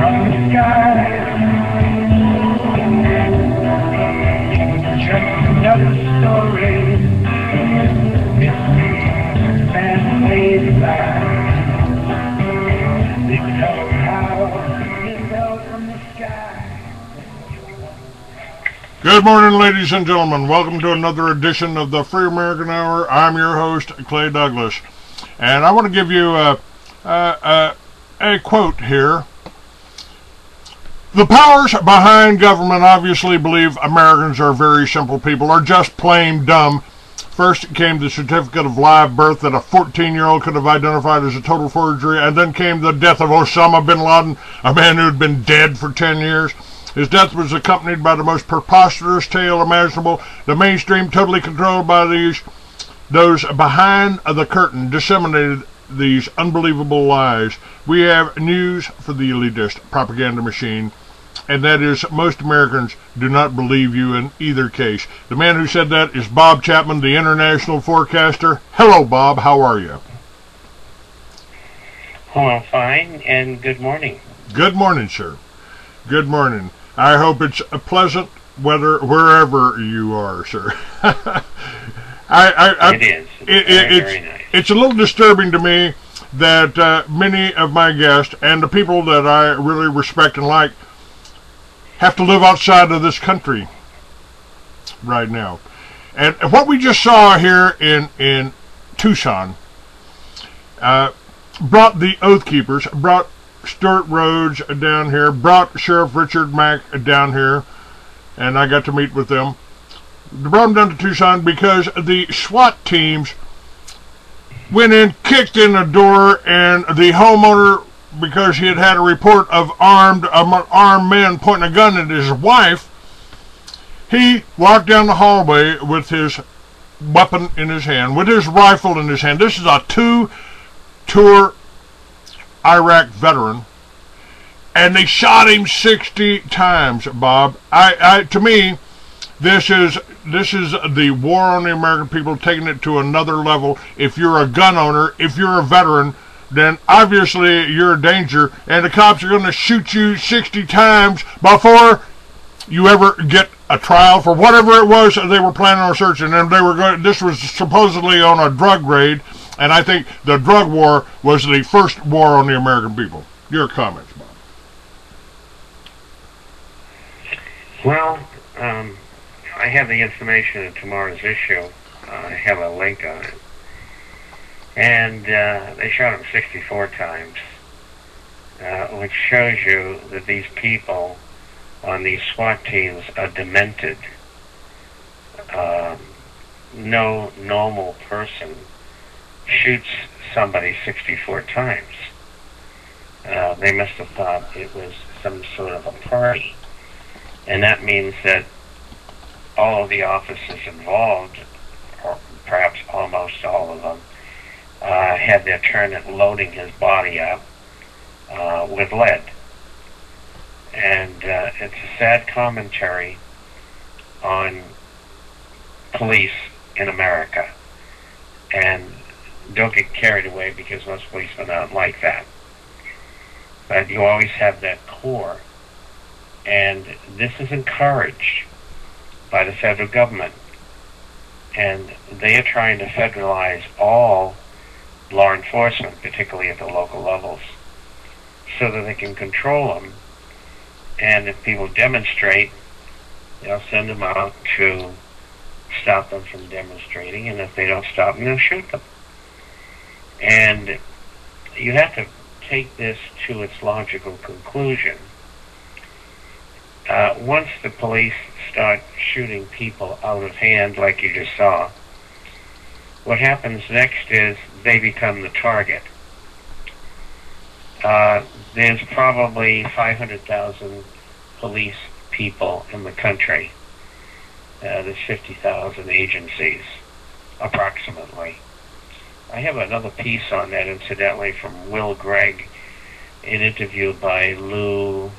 from the sky. Just another story. Mystery and lazy life. They tell how it fell from the sky. Good morning, ladies and gentlemen. Welcome to another edition of the Free American Hour. I'm your host, Clay Douglas. And I want to give you a quote here. The powers behind government obviously believe Americans are very simple people, are just plain dumb. First came the certificate of live birth that a 14-year-old could have identified as a total forgery, and then came the death of Osama bin Laden, a man who had been dead for 10 years. His death was accompanied by the most preposterous tale imaginable. The mainstream, totally controlled by those behind the curtain, disseminated these unbelievable lies. We have news for the elitist propaganda machine, and that is most Americans do not believe you in either case. The man who said that is Bob Chapman, the international forecaster. Hello, Bob. How are you? Oh, I'm fine, and good morning. Good morning, sir. Good morning. I hope it's a pleasant weather wherever you are, sir. It is. It's very nice. It's a little disturbing to me that many of my guests and the people that I really respect and like have to live outside of this country right now. And what we just saw here in Tucson brought the Oath Keepers, brought Stuart Rhodes down here, brought Sheriff Richard Mack down here, and I got to meet with them. They brought them down to Tucson because the SWAT teams went in, kicked in the door, and the homeowner, because he had had a report of armed men pointing a gun at his wife, he walked down the hallway with his weapon in his hand, with his rifle in his hand. This is a two-tour Iraq veteran, and they shot him 60 times, Bob. To me, this is the war on the American people, taking it to another level. If you're a gun owner, if you're a veteran, then obviously you're a danger, and the cops are going to shoot you 60 times before you ever get a trial for whatever it was they were planning on searching. And they were going. This was supposedly on a drug raid. And I think the drug war was the first war on the American people. Your comments, Bob? Well, I have the information in tomorrow's issue. I have a link on it. And they shot him 64 times, which shows you that these people on these SWAT teams are demented. No normal person shoots somebody 64 times. They must have thought it was some sort of a party. And that means that all of the officers involved, or perhaps almost all of them, had their turn at loading his body up with lead. And it's a sad commentary on police in America. And don't get carried away, because most policemen aren't like that. But you always have that core. And this is encouraged by the federal government. And they are trying to federalize all law enforcement, particularly at the local levels, so that they can control them. And if people demonstrate, they'll send them out to stop them from demonstrating. And if they don't stop them, they'll shoot them. And you have to take this to its logical conclusion. Once the police start shooting people out of hand, like you just saw, what happens next is they become the target. There's probably 500,000 police people in the country. There's 50,000 agencies, approximately. I have another piece on that, incidentally, from Will Gregg, an interview by Lou,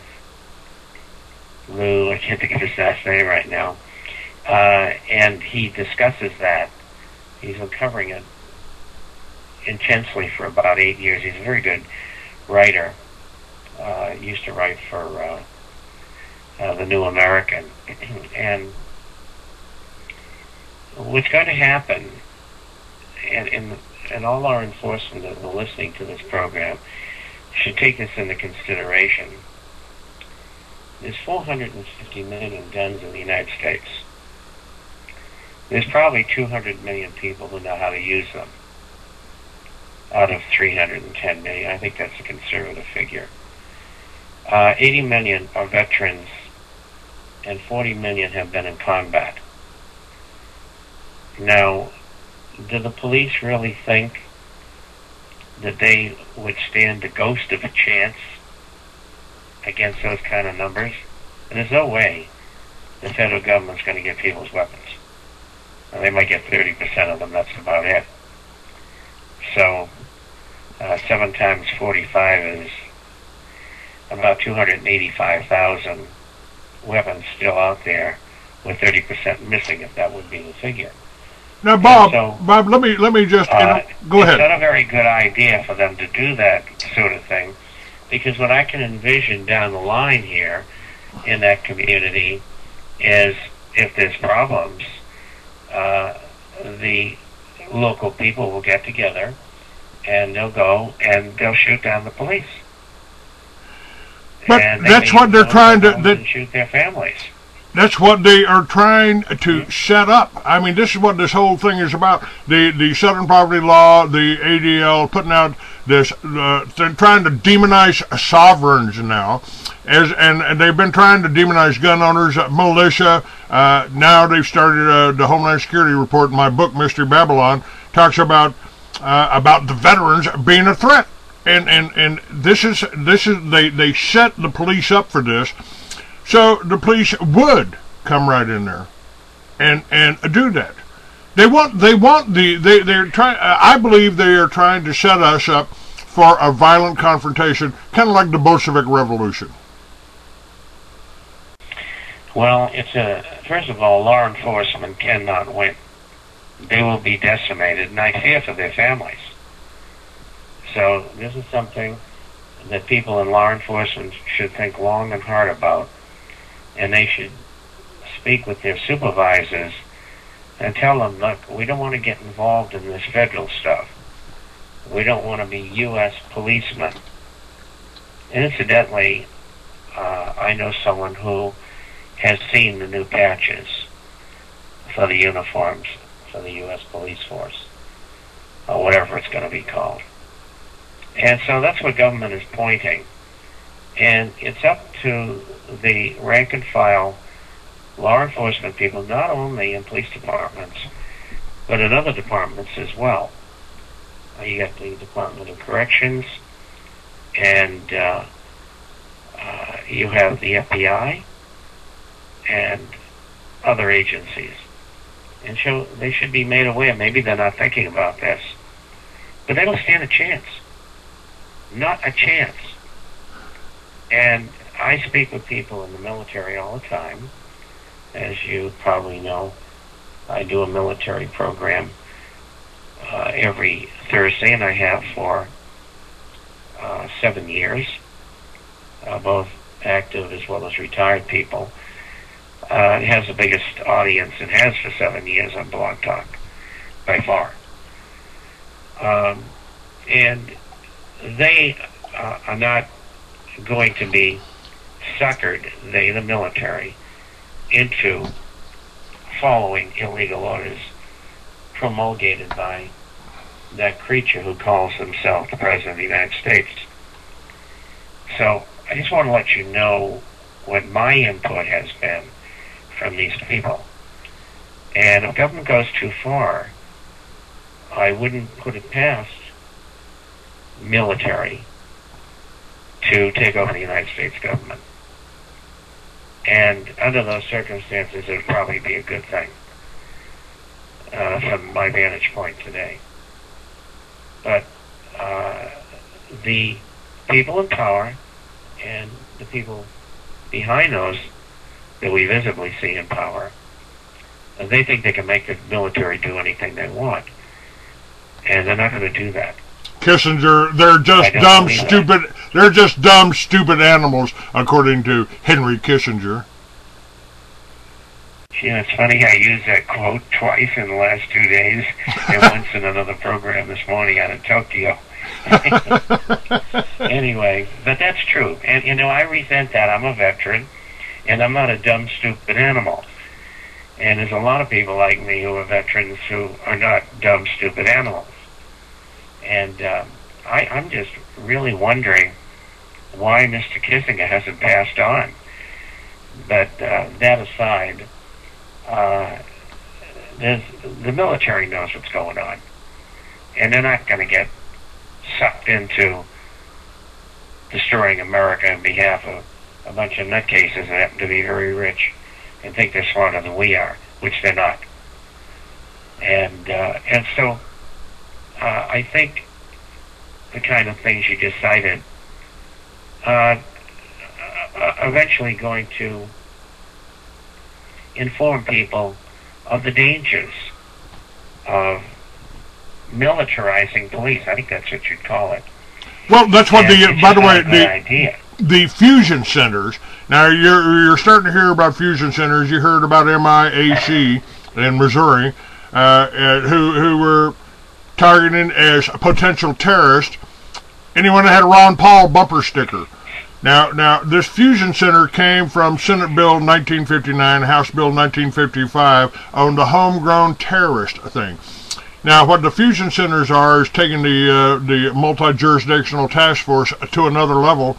I can't think of his last name right now, and he discusses that. He's been covering it intensely for about 8 years. He's a very good writer. used to write for the New American. And what's going to happen, and all our enforcement that are listening to this program should take this into consideration. There's 450 million guns in the United States. There's probably 200 million people who know how to use them out of 310 million. I think that's a conservative figure. 80 million are veterans, and 40 million have been in combat. Now, do the police really think that they would stand the ghost of a chance against those kind of numbers? And there's no way the federal government's going to get people's weapons. Now, they might get 30% of them, that's about it. So, 7 times 45 is about 285,000 weapons still out there, with 30% missing, if that would be the figure. Now, Bob, let me just go ahead. It's not a very good idea for them to do that sort of thing, because what I can envision down the line here in that community is, if there's problems, the local people will get together and they'll go and they'll shoot down the police. But and that's what they're trying to shoot their families. That's what they are trying to set up. I mean, this is what this whole thing is about. The Southern Poverty Law, the ADL, putting out this, they're trying to demonize sovereigns now, and they've been trying to demonize gun owners, militia. Now they've started the Homeland Security report. In my book, Mystery Babylon, talks about the veterans being a threat, and this is they set the police up for this. So the police would come right in there and do that. They're trying. I believe they are trying to set us up for a violent confrontation, kind of like the Bolshevik Revolution. Well, first of all, law enforcement cannot win. They will be decimated, and I fear for their families. So this is something that people in law enforcement should think long and hard about. And they should speak with their supervisors and tell them, look, we don't want to get involved in this federal stuff. We don't want to be U.S. policemen. And incidentally, I know someone who has seen the new patches for the uniforms for the U.S. police force, or whatever it's going to be called. And so that's what government is pointing. And it's up to the rank and file law enforcement people, not only in police departments, but in other departments as well. You got the Department of Corrections, and you have the FBI, and other agencies. And so they should be made aware. Maybe they're not thinking about this, but they don't stand a chance. Not a chance. And I speak with people in the military all the time. As you probably know, I do a military program every Thursday, and I have for 7 years, both active as well as retired people. It has the biggest audience it has for 7 years on Blog Talk, by far. And they are not going to be suckered, the military, into following illegal orders promulgated by that creature who calls himself the President of the United States. So I just want to let you know what my input has been from these people. And if government goes too far, I wouldn't put it past military to take over the United States government. And under those circumstances, it would probably be a good thing from my vantage point today. But the people in power and the people behind those that we visibly see in power, they think they can make the military do anything they want. And they're not going to do that. Kissinger, they're just dumb, stupid. They're just dumb, stupid animals, according to Henry Kissinger. You know, it's funny, I used that quote twice in the last 2 days, and once in another program this morning out of Tokyo. Anyway, but that's true. And, you know, I resent that. I'm a veteran, and I'm not a dumb, stupid animal. And there's a lot of people like me who are veterans who are not dumb, stupid animals. And I'm just really wondering why Mr. Kissinger hasn't passed on. But that aside, the military knows what's going on. And they're not going to get sucked into destroying America on behalf of a bunch of nutcases that happen to be very rich and think they're smarter than we are, which they're not. And so I think the kind of things you just cited eventually going to inform people of the dangers of militarizing police. I think that's what you'd call it. Well, that's what by the way, idea. The fusion centers. Now you're starting to hear about fusion centers. You heard about MIAC in Missouri, who were targeting as a potential terrorist anyone that had a Ron Paul bumper sticker. Now this fusion center came from Senate Bill 1959, House Bill 1955 on the homegrown terrorist thing. Now, what the fusion centers are is taking the multi-jurisdictional task force to another level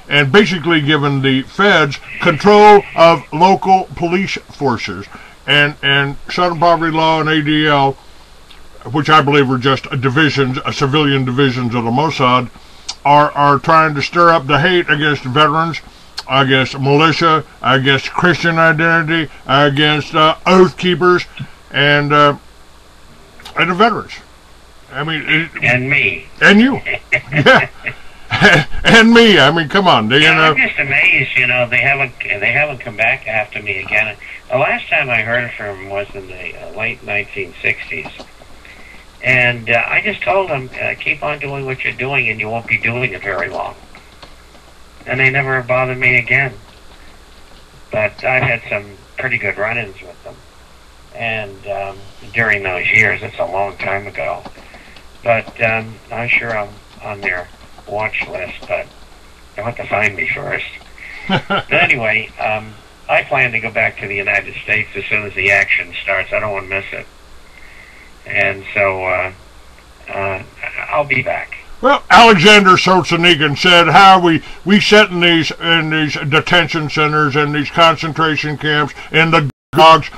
and basically giving the feds control of local police forces. And Southern Poverty Law and ADL, which I believe are just divisions, civilian divisions of the Mossad, are trying to stir up the hate against veterans, against militia, against Christian identity, against oath keepers, and the veterans. I mean, and me. And you. Yeah. And me. I mean, come on. I'm just amazed, you know, they haven't come back after me again. The last time I heard from them was in the late 1960s. And I just told them, keep on doing what you're doing and you won't be doing it very long. And they never bothered me again. But I've had some pretty good run-ins with them. And during those years, it's a long time ago. But I'm sure I'm on their watch list, but they'll have to find me first. But anyway, I plan to go back to the United States as soon as the action starts. I don't want to miss it. And so I'll be back. Well, Alexander Solzhenitsyn said how we sit in these detention centers and these concentration camps in the dogs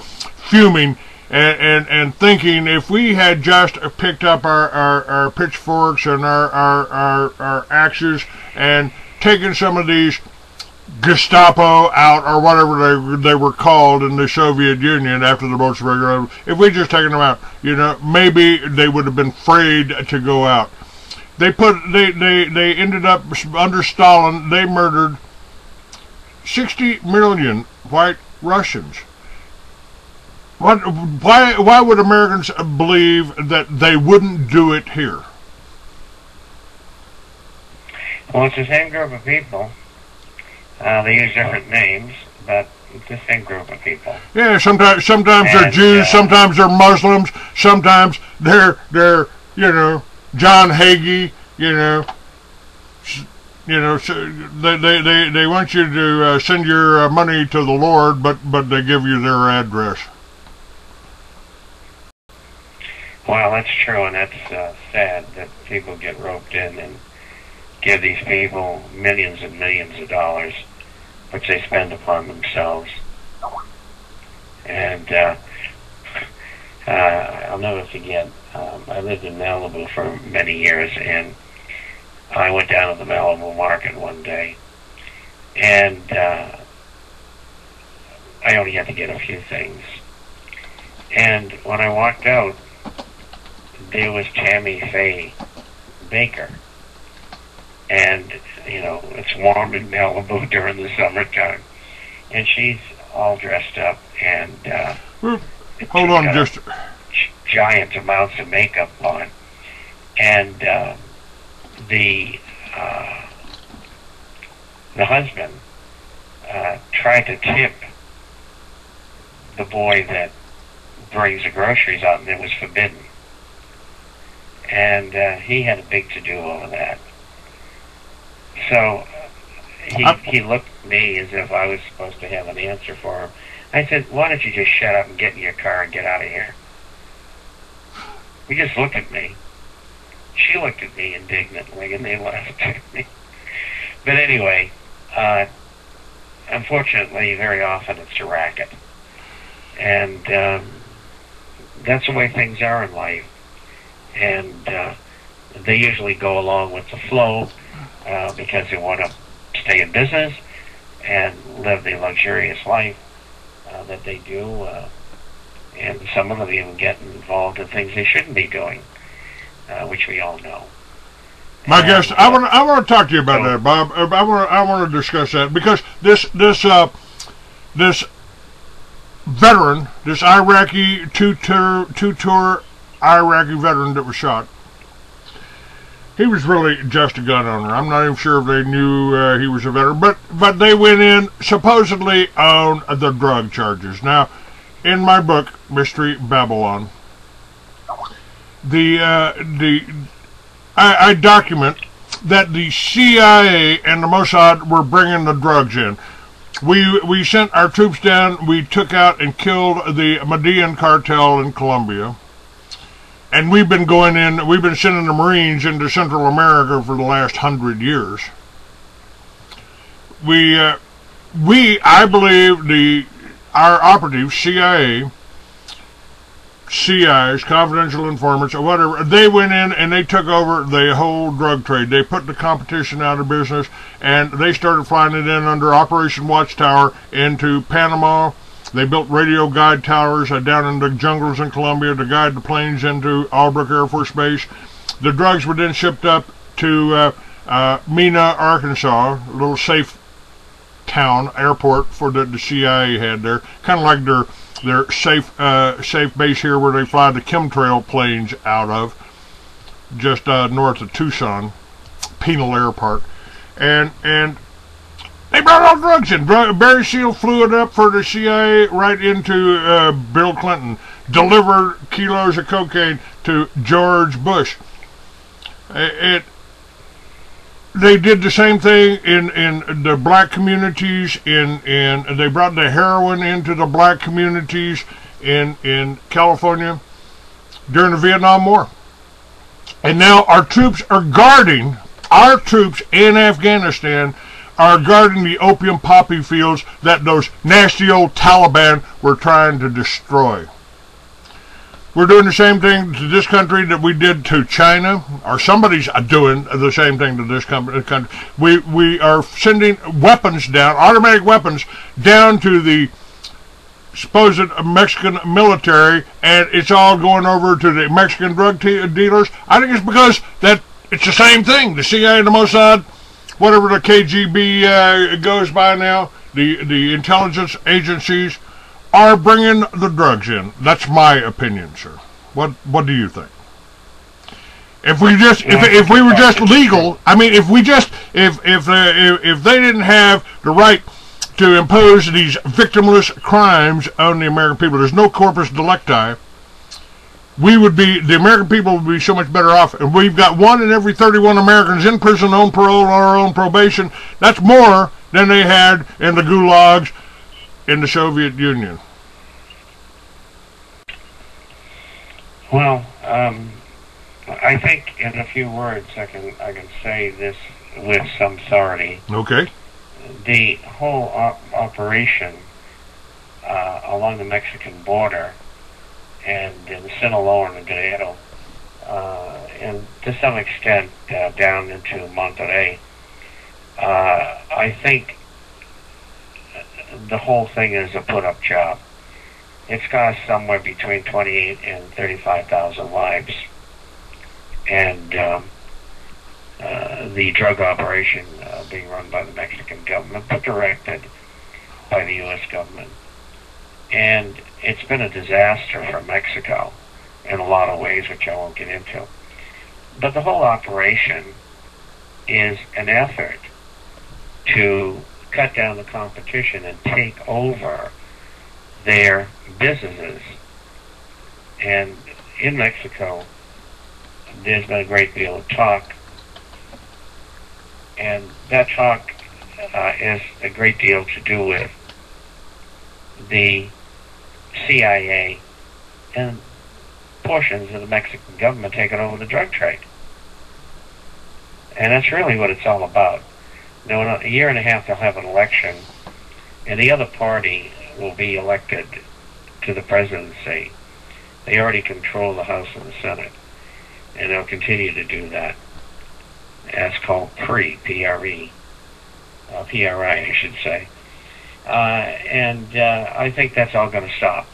fuming and thinking if we had just picked up our pitchforks and our axes and taken some of these Gestapo out, or whatever they were called in the Soviet Union after the Bolshevik, if we just taken them out, you know, maybe they would have been afraid to go out. They ended up under Stalin. They murdered 60 million white Russians. Why would Americans believe that they wouldn't do it here? Well, it's the same group of people. They use different names, but it's the same group of people. Yeah, sometimes they're Jews, sometimes they're Muslims, sometimes they're you know, John Hagee, you know, so they want you to send your money to the Lord, but they give you their address. Well, that's true, and that's sad that people get roped in and give these people millions and millions of dollars, which they spend upon themselves. And I'll never forget, I lived in Malibu for many years, and I went down to the Malibu market one day, and I only had to get a few things. And when I walked out, there was Tammy Faye Baker. And, you know, it's warm in Malibu during the summertime. And she's all dressed up and hold on just giant amounts of makeup on. And the the husband tried to tip the boy that brings the groceries out, and it was forbidden. And he had a big to-do over that. So he looked at me as if I was supposed to have an answer for him. I said, why don't you just shut up and get in your car and get out of here? He just looked at me. She looked at me indignantly, and they laughed at me. But anyway, unfortunately, very often it's a racket. And that's the way things are in life. And they usually go along with the flow because they want to stay in business and live the luxurious life that they do. And some of them even get involved in things they shouldn't be doing, which we all know. My guest, I want to talk to you about that, Bob. I want to discuss that because this veteran, this Iraqi two-tour Iraqi veteran that was shot, he was really just a gun owner. I'm not even sure if they knew he was a veteran, but they went in supposedly on the drug charges. Now, in my book, Mystery Babylon, I document that the CIA and the Mossad were bringing the drugs in. We sent our troops down. We took out and killed the Median cartel in Colombia. And we've been sending the Marines into Central America for the last 100 years. I believe our operatives, CIs, confidential informants, or whatever, they went in and they took over the whole drug trade. They put the competition out of business, and they started flying it in under Operation Watchtower into Panama. They built radio guide towers down in the jungles in Colombia to guide the planes into Albrook Air Force Base. The drugs were then shipped up to Mena, Arkansas, a little safe town, airport for the CIA had there, kind of like their safe base here where they fly the chemtrail planes out of, just north of Tucson, Penal Air Park, and they brought all drugs in. Barry Seal flew it up for the CIA right into Bill Clinton, delivered kilos of cocaine to George Bush. They did the same thing in the black communities, and they brought the heroin into the black communities in California during the Vietnam War. And now our troops in Afghanistan are guarding the opium poppy fields that those nasty old Taliban were trying to destroy. We're doing the same thing to this country that we did to China, or somebody's doing the same thing to this country. We are sending weapons down, automatic weapons, down to the supposed Mexican military, and it's all going over to the Mexican drug dealers. I think it's because that it's the same thing. The CIA and the Mossad, whatever the KGB goes by now, the intelligence agencies are bringing the drugs in. That's my opinion, sir. What do you think? If we were just legal, I mean, if they didn't have the right to impose these victimless crimes on the American people, there's no corpus delicti, the American people would be so much better off. And we've got 1 in every 31 Americans in prison on parole or on probation. That's more than they had in the gulags in the Soviet Union. Well, I think in a few words I can say this with some authority. Okay. The whole operation along the Mexican border and in Sinaloa and Guerrero, and to some extent down into Monterrey, I think the whole thing is a put-up job. It's cost somewhere between 28 and 35,000 lives, and the drug operation being run by the Mexican government, but directed by the U.S. government. And it's been a disaster for Mexico in a lot of ways, which I won't get into. But the whole operation is an effort to cut down the competition and take over their businesses. And in Mexico, there's been a great deal of talk, and that talk is a great deal to do with the CIA and portions of the Mexican government taking over the drug trade. And that's really what it's all about. Now, in a year and a half, they'll have an election, and the other party will be elected to the presidency. They already control the House and the Senate, and they'll continue to do that. That's called P-R-I, I should say. I think that's all going to stop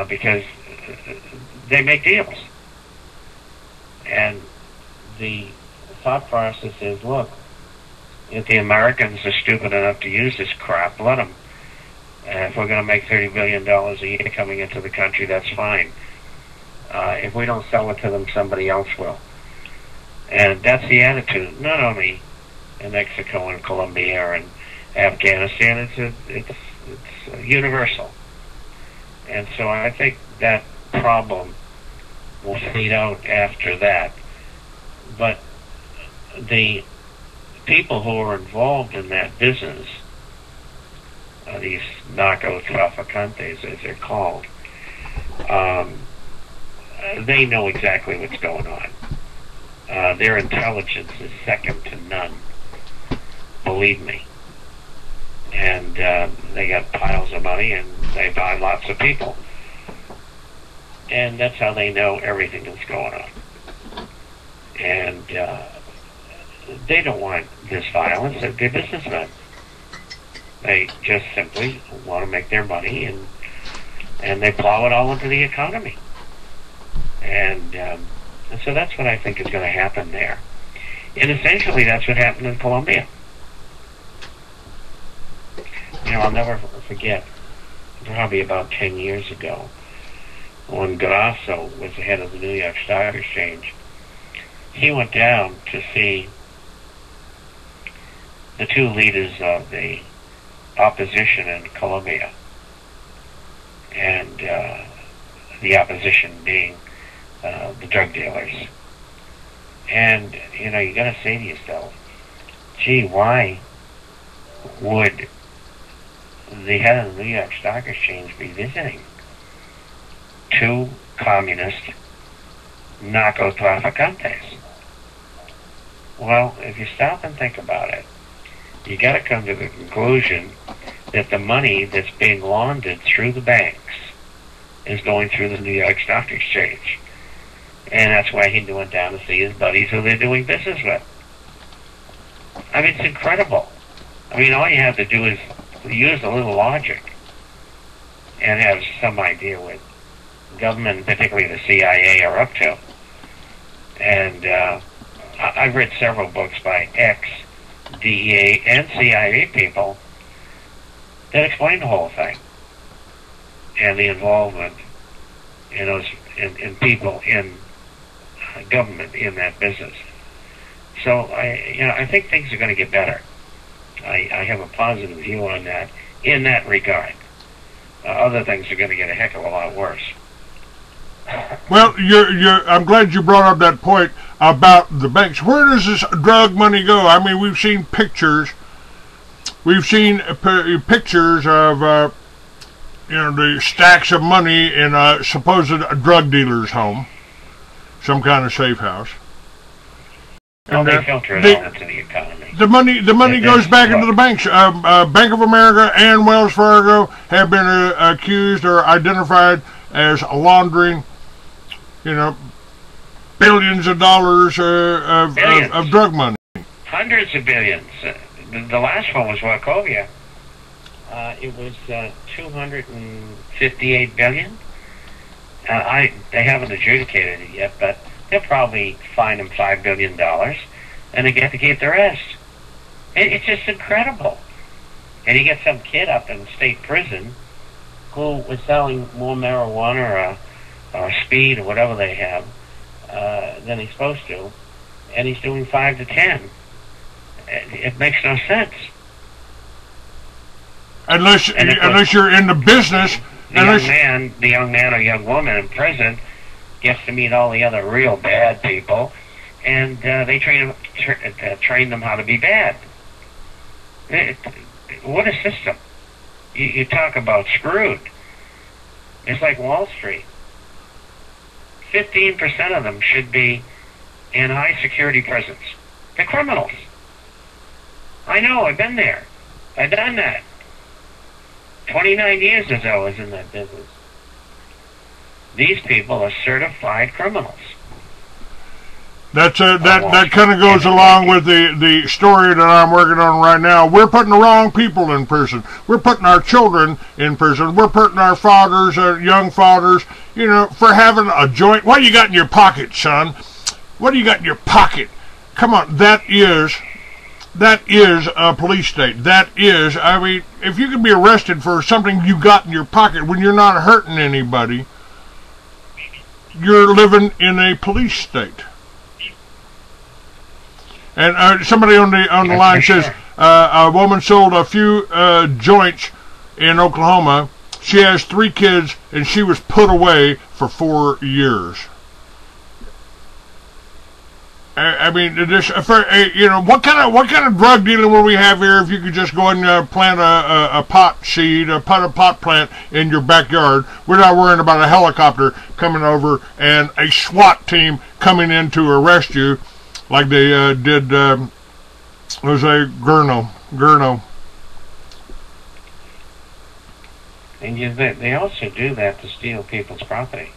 because they make deals. And the thought process is, look, if the Americans are stupid enough to use this crap, let them. If we're going to make $30 billion a year coming into the country, that's fine. If we don't sell it to them, somebody else will. And that's the attitude, not only in Mexico and Colombia and Afghanistan, it's universal. And so I think that problem will fade out after that. But the people who are involved in that business, these narco-traficantes, as they're called, they know exactly what's going on. Their intelligence is second to none, believe me. And they got piles of money, and they buy lots of people. And that's how they know everything that's going on. And they don't want this violence. They're businessmen. They just simply want to make their money, and they plow it all into the economy. And so that's what I think is going to happen there. And essentially that's what happened in Colombia. You know, I'll never forget, probably about 10 years ago, when Grasso was the head of the New York Stock Exchange, he went down to see the two leaders of the opposition in Colombia, and the opposition being the drug dealers. And, you know, you got to say to yourself, gee, why would the head of the New York Stock Exchange be visiting two communist narco-traficantes? Well, if you stop and think about it, you got to come to the conclusion that the money that's being laundered through the banks is going through the New York Stock Exchange. And that's why he went down to see his buddies who they're doing business with. I mean, it's incredible. I mean, all you have to do is use a little logic and have some idea what government, particularly the CIA, are up to. And I've read several books by ex-DEA and CIA people that explain the whole thing and the involvement in those in people in government in that business. So I think things are going to get better. I have a positive view on that in that regard. Other things are going to get a heck of a lot worse. Well, I'm glad you brought up that point about the banks. Where does this drug money go? I mean, we've seen pictures. We've seen pictures of the stacks of money in a supposed drug dealer's home, some kind of safe house. Well, they filter it all into the economy. The money goes back into the banks. Bank of America and Wells Fargo have been accused or identified as laundering, billions of dollars of drug money. Hundreds of billions. The last one was Wachovia. It was $258 billion. They haven't adjudicated it yet, but they'll probably fine them $5 billion, and they get to keep the rest. It's just incredible. And you get some kid up in state prison who was selling more marijuana or speed or whatever they have than he's supposed to, and he's doing 5 to 10. It makes no sense. Unless you're in the business. The young man or young woman in prison gets to meet all the other real bad people, and they train them how to be bad. What a system! You talk about screwed. It's like Wall Street. 15% of them should be in high security prisons. They're criminals. I know. I've been there. I've done that. 29 years as I was in that business. These people are certified criminals. That kind of goes along with the story that I'm working on right now. We're putting the wrong people in prison. We're putting our children in prison. We're putting our fathers, our young fathers, for having a joint. What do you got in your pocket, son? What do you got in your pocket? Come on, that is a police state. That is, I mean, if you can be arrested for something you got in your pocket when you're not hurting anybody, you're living in a police state. And somebody on the line says a woman sold a few joints in Oklahoma. She has 3 kids, and she was put away for 4 years. I mean, what kind of drug dealing will we have here if you could just go and plant a pot seed, a pot plant in your backyard? We're not worrying about a helicopter coming over and a SWAT team coming in to arrest you, like they did Jose Gurno. And they also do that to steal people's property.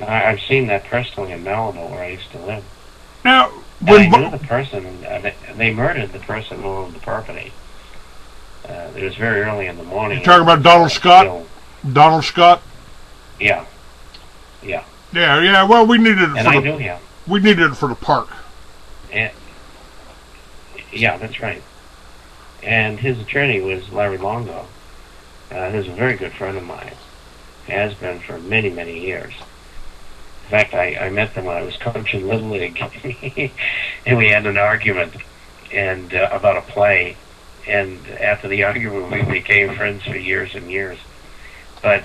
I've seen that personally in Malibu, where I used to live. Now, I knew the person. They murdered the person who owned the property. It was very early in the morning. You talking about Donald Scott? Donald Scott? Yeah. Well, we needed it. And I knew him. We needed it for the park. Yeah, that's right. And his attorney was Larry Longo, who's a very good friend of mine. Has been for many, many years. In fact, I met them when I was coaching Little League, and we had an argument about a play. And after the argument, we became friends for years and years. But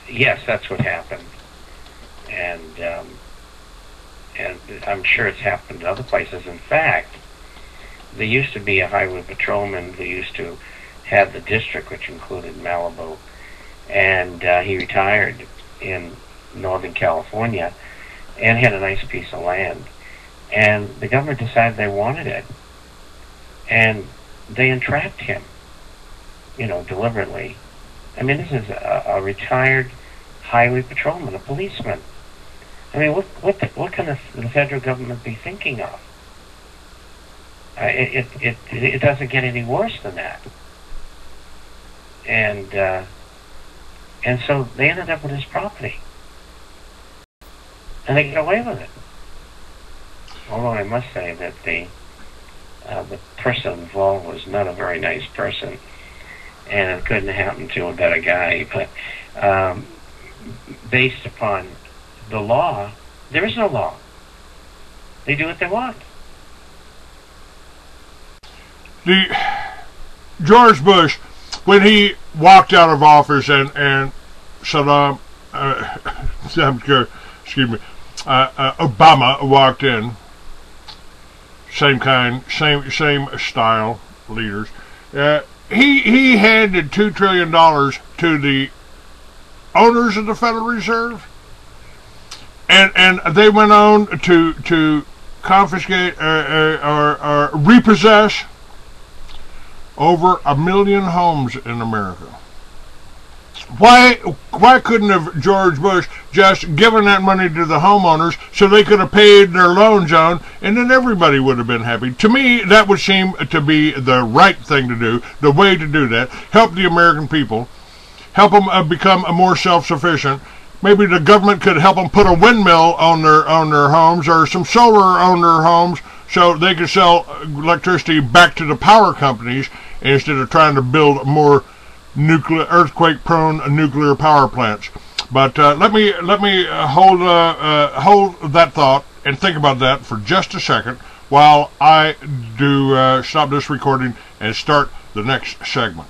yes, that's what happened, and I'm sure it's happened in other places. In fact, there used to be a highway patrolman who used to have the district, which included Malibu, and he retired in Northern California and had a nice piece of land. And the government decided they wanted it, and they entrapped him, deliberately. I mean, this is a retired highway patrolman, a policeman. I mean, what can the federal government be thinking of? It doesn't get any worse than that. And so they ended up with his property, and they get away with it. Although I must say that the person involved was not a very nice person, and it couldn't happen to a better guy. But based upon the law, there is no law. They do what they want. George Bush, when he walked out of office and Obama walked in, same style leaders. He handed $2 trillion to the owners of the Federal Reserve, and they went on to confiscate or repossess over 1 million homes in America. Why couldn't have George Bush just given that money to the homeowners so they could have paid their loans on, and then everybody would have been happy? To me, that would seem to be the right thing to do, the way to do that. Help the American people, help them become more self-sufficient. Maybe the government could help them put a windmill on their homes, or some solar on their homes, so they could sell electricity back to the power companies instead of trying to build more earthquake-prone nuclear power plants. But let me hold that thought, and think about that for just a second while I do stop this recording and start the next segment.